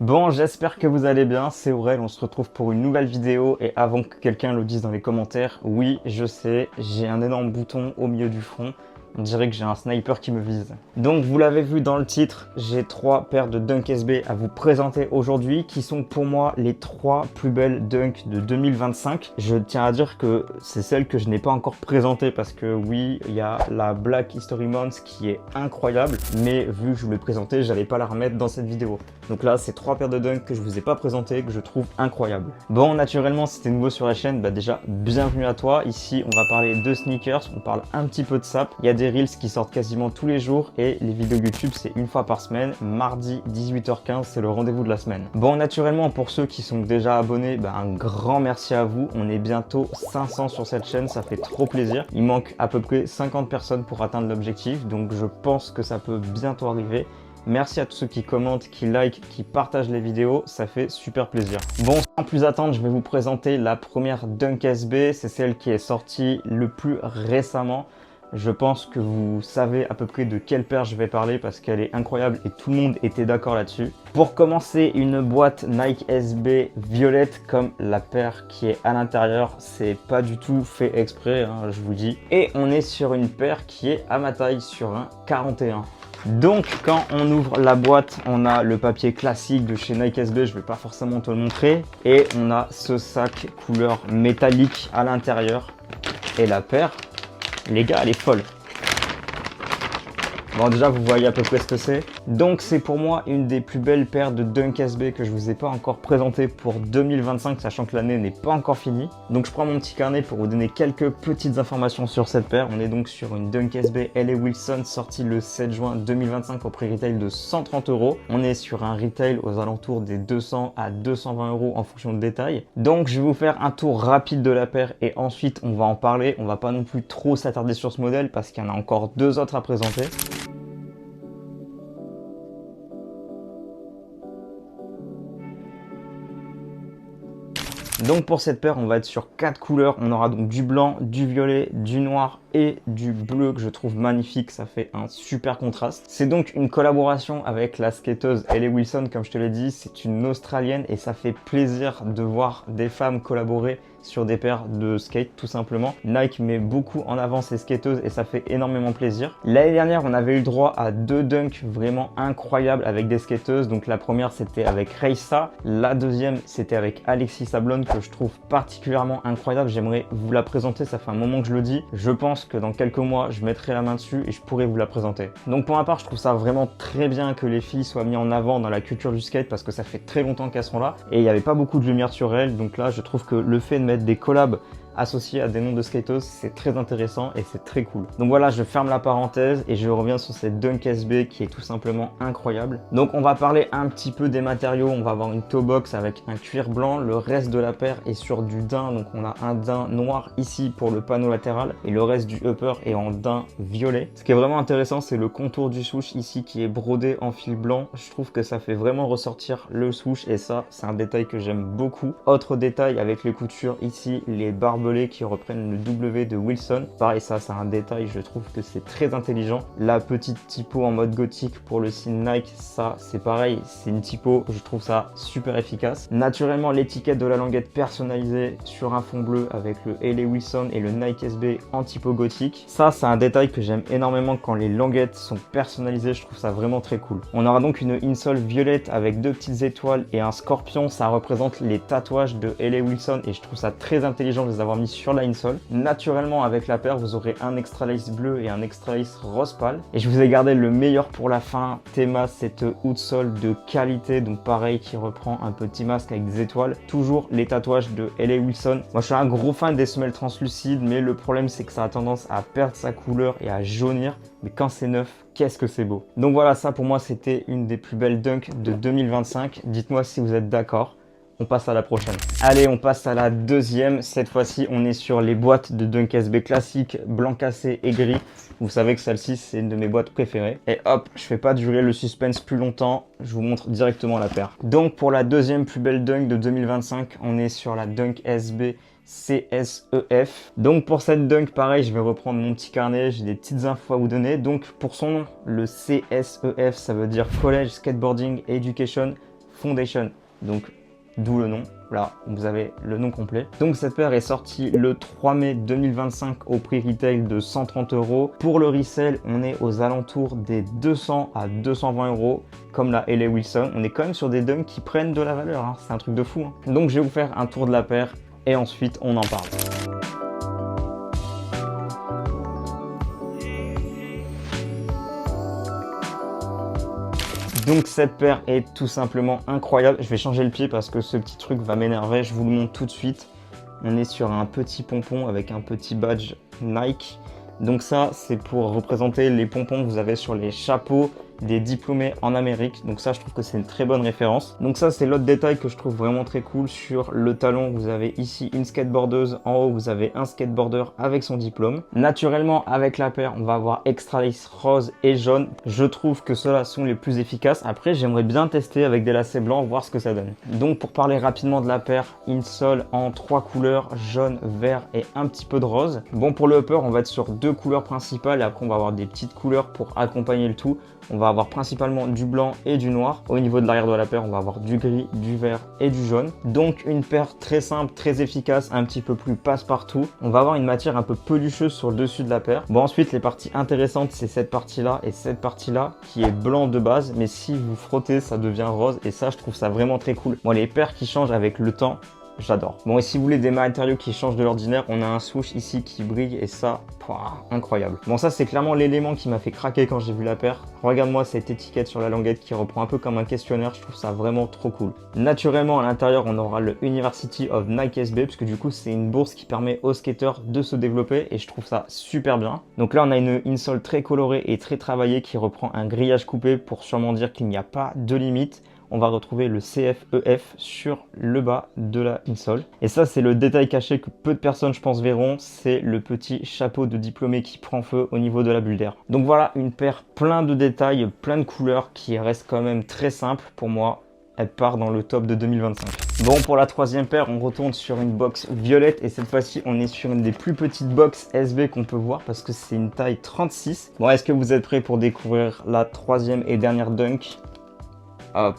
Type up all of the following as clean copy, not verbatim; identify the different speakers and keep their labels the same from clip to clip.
Speaker 1: Bon, j'espère que vous allez bien, c'est Aurel, on se retrouve pour une nouvelle vidéo et avant que quelqu'un le dise dans les commentaires, oui, je sais, j'ai un énorme bouton au milieu du front, on dirait que j'ai un sniper qui me vise. Donc vous l'avez vu dans le titre, j'ai 3 paires de Dunk SB à vous présenter aujourd'hui qui sont pour moi les 3 plus belles Dunk de 2025. Je tiens à dire que c'est celle que je n'ai pas encore présentée parce que oui, il y a la Black History Month qui est incroyable, mais vu que je vous l'ai présentée, j'allais pas la remettre dans cette vidéo. Donc là, c'est 3 paires de Dunk que je vous ai pas présentées, que je trouve incroyables. Bon, naturellement, si t'es nouveau sur la chaîne, déjà, bienvenue à toi. Ici, on va parler de sneakers, on parle un petit peu de sap. Il y a des Reels qui sortent quasiment tous les jours et les vidéos YouTube, c'est une fois par semaine. Mardi, 18h15, c'est le rendez-vous de la semaine. Bon, naturellement, pour ceux qui sont déjà abonnés, un grand merci à vous. On est bientôt 500 sur cette chaîne, ça fait trop plaisir. Il manque à peu près 50 personnes pour atteindre l'objectif, donc je pense que ça peut bientôt arriver. Merci à tous ceux qui commentent, qui like, qui partagent les vidéos, ça fait super plaisir. Bon, sans plus attendre, je vais vous présenter la première Dunk SB, c'est celle qui est sortie le plus récemment. Je pense que vous savez à peu près de quelle paire je vais parler parce qu'elle est incroyable et tout le monde était d'accord là-dessus. Pour commencer, une boîte Nike SB violette comme la paire qui est à l'intérieur. C'est pas du tout fait exprès, je vous dis. Et on est sur une paire qui est à ma taille sur un 41. Donc quand on ouvre la boîte, on a le papier classique de chez Nike SB, je vais pas forcément te le montrer. Et on a ce sac couleur métallique à l'intérieur. Et la paire, les gars, elle est folle. Bon, déjà, vous voyez à peu près ce que c'est. Donc, c'est pour moi une des plus belles paires de Dunk SB que je vous ai pas encore présentées pour 2025, sachant que l'année n'est pas encore finie. Donc, je prends mon petit carnet pour vous donner quelques petites informations sur cette paire. On est donc sur une Dunk SB LA Wilson sortie le 7 juin 2025 au prix retail de 130 €. On est sur un retail aux alentours des 200 à 220 € en fonction de détail. Donc, je vais vous faire un tour rapide de la paire et ensuite, on va en parler. On va pas non plus trop s'attarder sur ce modèle parce qu'il y en a encore 2 autres à présenter. Donc pour cette paire, on va être sur 4 couleurs. On aura donc du blanc, du violet, du noir et du bleu que je trouve magnifique. Ça fait un super contraste. C'est donc une collaboration avec la skateuse Ellie Wilson, comme je te l'ai dit. C'est une Australienne et ça fait plaisir de voir des femmes collaborer sur des paires de skate tout simplement. Nike met beaucoup en avant ses skateuses et ça fait énormément plaisir. L'année dernière, on avait eu le droit à 2 dunks vraiment incroyables avec des skateuses. Donc la première, c'était avec Reissa. La deuxième, c'était avec Alexis Sablon que je trouve particulièrement incroyable. J'aimerais vous la présenter, ça fait un moment que je le dis. Je pense que dans quelques mois, je mettrai la main dessus et je pourrai vous la présenter. Donc pour ma part, je trouve ça vraiment très bien que les filles soient mises en avant dans la culture du skate parce que ça fait très longtemps qu'elles sont là et il n'y avait pas beaucoup de lumière sur elles. Donc là, je trouve que le fait de mettre des collabs associés à des noms de skateuses, c'est très intéressant et c'est très cool. Donc voilà, je ferme la parenthèse et je reviens sur cette Dunk SB qui est tout simplement incroyable. Donc on va parler un petit peu des matériaux. On va avoir une toe box avec un cuir blanc. Le reste de la paire est sur du daim. Donc on a un daim noir ici pour le panneau latéral et le reste du upper est en daim violet. Ce qui est vraiment intéressant, c'est le contour du swoosh ici qui est brodé en fil blanc. Je trouve que ça fait vraiment ressortir le swoosh et ça, c'est un détail que j'aime beaucoup. Autre détail avec les coutures ici, les barbelés qui reprennent le W de Wilson. Pareil, ça c'est un détail, je trouve que c'est très intelligent. La petite typo en mode gothique pour le signe Nike, ça c'est pareil, c'est une typo, je trouve ça super efficace. Naturellement, l'étiquette de la languette personnalisée sur un fond bleu avec le LA Wilson et le Nike SB en typo gothique. Ça c'est un détail que j'aime énormément quand les languettes sont personnalisées, je trouve ça vraiment très cool. On aura donc une insole violette avec 2 petites étoiles et un scorpion, ça représente les tatouages de LA Wilson et je trouve ça très intelligent de les avoir mis sur la insole. Naturellement, avec la paire, vous aurez un extra lace bleu et un extra lace rose pâle. Et je vous ai gardé le meilleur pour la fin. Théma, cette outsole de qualité, donc pareil, qui reprend un petit masque avec des étoiles. Toujours les tatouages de LA Wilson. Moi, je suis un gros fan des semelles translucides, mais le problème, c'est que ça a tendance à perdre sa couleur et à jaunir. Mais quand c'est neuf, qu'est-ce que c'est beau. Donc voilà, ça pour moi, c'était une des plus belles dunks de 2025. Dites-moi si vous êtes d'accord. On passe à la prochaine. Allez, on passe à la deuxième. Cette fois-ci, on est sur les boîtes de Dunk SB classiques, blanc cassé et gris. Vous savez que celle-ci, c'est une de mes boîtes préférées. Et hop, je fais pas durer le suspense plus longtemps. Je vous montre directement la paire. Donc, pour la deuxième plus belle Dunk de 2025, on est sur la Dunk SB CSEF. Donc pour cette Dunk, pareil, je vais reprendre mon petit carnet, j'ai des petites infos à vous donner. Donc pour son nom, le CSEF, ça veut dire College Skateboarding Education Foundation. Donc d'où le nom. Là, vous avez le nom complet. Donc cette paire est sortie le 3 mai 2025 au prix retail de 130 €. Pour le resell, on est aux alentours des 200 à 220 € comme la LA Wilson. On est quand même sur des dunks qui prennent de la valeur, hein. C'est un truc de fou, hein. Donc je vais vous faire un tour de la paire et ensuite on en parle. Donc cette paire est tout simplement incroyable. Je vais changer le pied parce que ce petit truc va m'énerver. Je vous le montre tout de suite. On est sur un petit pompon avec un petit badge Nike. Donc ça, c'est pour représenter les pompons que vous avez sur les chapeaux des diplômés en Amérique. Donc ça, je trouve que c'est une très bonne référence. Donc ça, c'est l'autre détail que je trouve vraiment très cool. Sur le talon, vous avez ici une skateboardeuse. En haut, vous avez un skateboarder avec son diplôme. Naturellement, avec la paire, on va avoir extra lace rose et jaune. Je trouve que ceux-là sont les plus efficaces. Après, j'aimerais bien tester avec des lacets blancs, voir ce que ça donne. Donc pour parler rapidement de la paire, insole en 3 couleurs, jaune, vert et un petit peu de rose. Bon, pour le upper, on va être sur 2 couleurs principales et après on va avoir des petites couleurs pour accompagner le tout. On va avoir principalement du blanc et du noir. Au niveau de l'arrière de la paire, on va avoir du gris, du vert et du jaune. Donc une paire très simple, très efficace, un petit peu plus passe-partout. On va avoir une matière un peu pelucheuse sur le dessus de la paire. Bon, ensuite, les parties intéressantes, c'est cette partie-là et cette partie-là qui est blanc de base. Mais si vous frottez, ça devient rose et ça, je trouve ça vraiment très cool. Moi, les paires qui changent avec le temps, j'adore. Bon, et si vous voulez des matériaux qui changent de l'ordinaire, on a un swoosh ici qui brille et ça, pouah, incroyable. Bon, ça, c'est clairement l'élément qui m'a fait craquer quand j'ai vu la paire. Regarde-moi cette étiquette sur la languette qui reprend un peu comme un questionnaire. Je trouve ça vraiment trop cool. Naturellement, à l'intérieur, on aura le University of Nike SB parce que du coup, c'est une bourse qui permet aux skateurs de se développer et je trouve ça super bien. Donc là, on a une insole très colorée et très travaillée qui reprend un grillage coupé pour sûrement dire qu'il n'y a pas de limite. On va retrouver le CFEF sur le bas de la insole. Et ça, c'est le détail caché que peu de personnes, je pense, verront. C'est le petit chapeau de diplômé qui prend feu au niveau de la bulle d'air. Donc voilà, une paire plein de détails, plein de couleurs qui reste quand même très simple. Pour moi, elle part dans le top de 2025. Bon, pour la troisième paire, on retourne sur une box violette et cette fois-ci, on est sur une des plus petites box SB qu'on peut voir parce que c'est une taille 36. Bon, est-ce que vous êtes prêts pour découvrir la troisième et dernière dunk? Hop,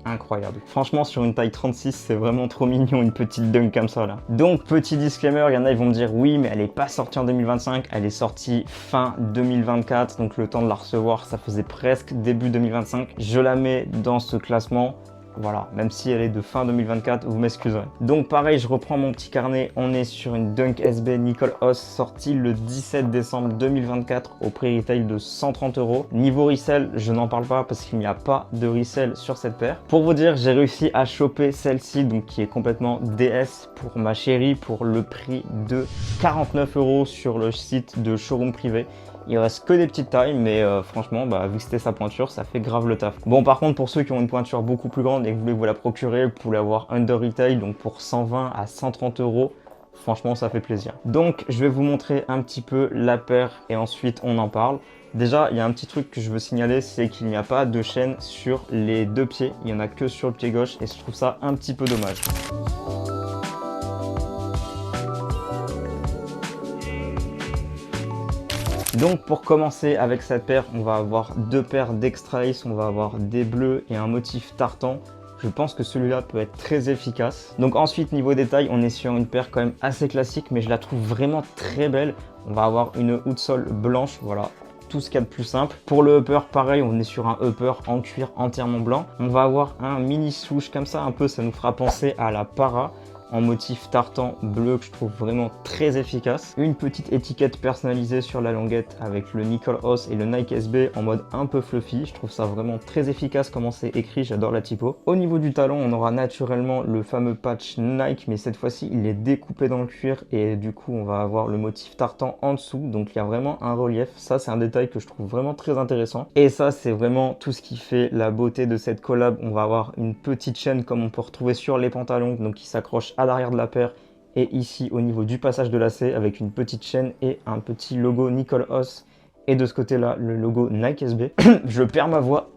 Speaker 1: incroyable. Franchement, sur une taille 36, c'est vraiment trop mignon, une petite dunk comme ça là. Donc, petit disclaimer, il y en a, ils vont me dire oui, mais elle n'est pas sortie en 2025, elle est sortie fin 2024, donc le temps de la recevoir, ça faisait presque début 2025. Je la mets dans ce classement. Voilà, même si elle est de fin 2024, vous m'excuserez. Donc pareil, je reprends mon petit carnet. On est sur une Dunk SB Nicole Hoss sortie le 17 décembre 2024 au prix retail de 130 €. Niveau resell, je n'en parle pas parce qu'il n'y a pas de resell sur cette paire. Pour vous dire, j'ai réussi à choper celle-ci, donc qui est complètement DS pour ma chérie, pour le prix de 49 € sur le site de showroom privé. Il reste que des petites tailles, mais franchement, vu que c'était sa pointure, ça fait grave le taf. Bon, par contre, pour ceux qui ont une pointure beaucoup plus grande et que vous voulez vous la procurer, vous pouvez l'avoir under retail, donc pour 120 à 130 €. Franchement, ça fait plaisir. Donc, je vais vous montrer un petit peu la paire et ensuite on en parle. Déjà, il y a un petit truc que je veux signaler, c'est qu'il n'y a pas de chaîne sur les deux pieds. Il n'y en a que sur le pied gauche et je trouve ça un petit peu dommage. Donc pour commencer avec cette paire, on va avoir deux paires d'Extra Lace, on va avoir des bleus et un motif tartan. Je pense que celui-là peut être très efficace. Donc ensuite, niveau détail, on est sur une paire quand même assez classique, mais je la trouve vraiment très belle. On va avoir une outsole blanche, voilà, tout ce qu'il y a de plus simple. Pour le upper, pareil, on est sur un upper en cuir entièrement blanc. On va avoir un mini swoosh comme ça, un peu, ça nous fera penser à la Para, en motif tartan bleu que je trouve vraiment très efficace. Une petite étiquette personnalisée sur la languette avec le Nicole Hoss et le Nike SB en mode un peu fluffy. Je trouve ça vraiment très efficace comment c'est écrit, j'adore la typo. Au niveau du talon, on aura naturellement le fameux patch Nike, mais cette fois-ci il est découpé dans le cuir et du coup on va avoir le motif tartan en dessous. Donc il y a vraiment un relief. Ça c'est un détail que je trouve vraiment très intéressant. Et ça c'est vraiment tout ce qui fait la beauté de cette collab. On va avoir une petite chaîne comme on peut retrouver sur les pantalons, donc qui s'accroche à l'arrière de la paire et ici au niveau du passage de lacet avec une petite chaîne et un petit logo Nicole Hoss et de ce côté là le logo Nike SB. Je perds ma voix.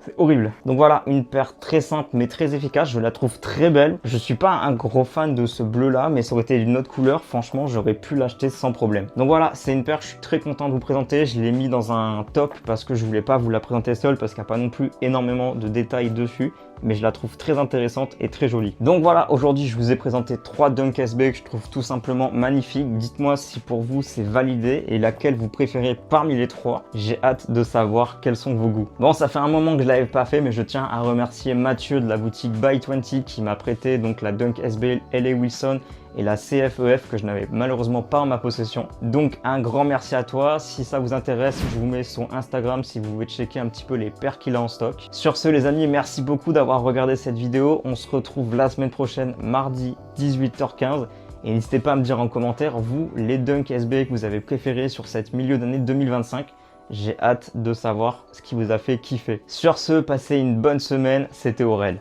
Speaker 1: C'est horrible. Donc voilà, une paire très simple mais très efficace. Je la trouve très belle. Je suis pas un gros fan de ce bleu là, mais ça aurait été une autre couleur. Franchement, j'aurais pu l'acheter sans problème. Donc voilà, c'est une paire que je suis très content de vous présenter. Je l'ai mis dans un top parce que je voulais pas vous la présenter seule parce qu'il n'y a pas non plus énormément de détails dessus. Mais je la trouve très intéressante et très jolie. Donc voilà, aujourd'hui je vous ai présenté 3 Dunk SB que je trouve tout simplement magnifiques. Dites-moi si pour vous c'est validé et laquelle vous préférez parmi les 3. J'ai hâte de savoir quels sont vos goûts. Bon, ça fait un moment que je l'avais pas fait, mais je tiens à remercier Mathieu de la boutique Buy20 qui m'a prêté donc la Dunk SB LA Wilson et la CFEF que je n'avais malheureusement pas en ma possession. Donc un grand merci à toi. Si ça vous intéresse, je vous mets son Instagram si vous voulez checker un petit peu les paires qu'il a en stock. Sur ce les amis, merci beaucoup d'avoir regardé cette vidéo. On se retrouve la semaine prochaine, mardi 18h15. Et n'hésitez pas à me dire en commentaire, vous, les Dunk SB que vous avez préférés sur cette milieu d'année 2025. J'ai hâte de savoir ce qui vous a fait kiffer. Sur ce, passez une bonne semaine. C'était Aurel.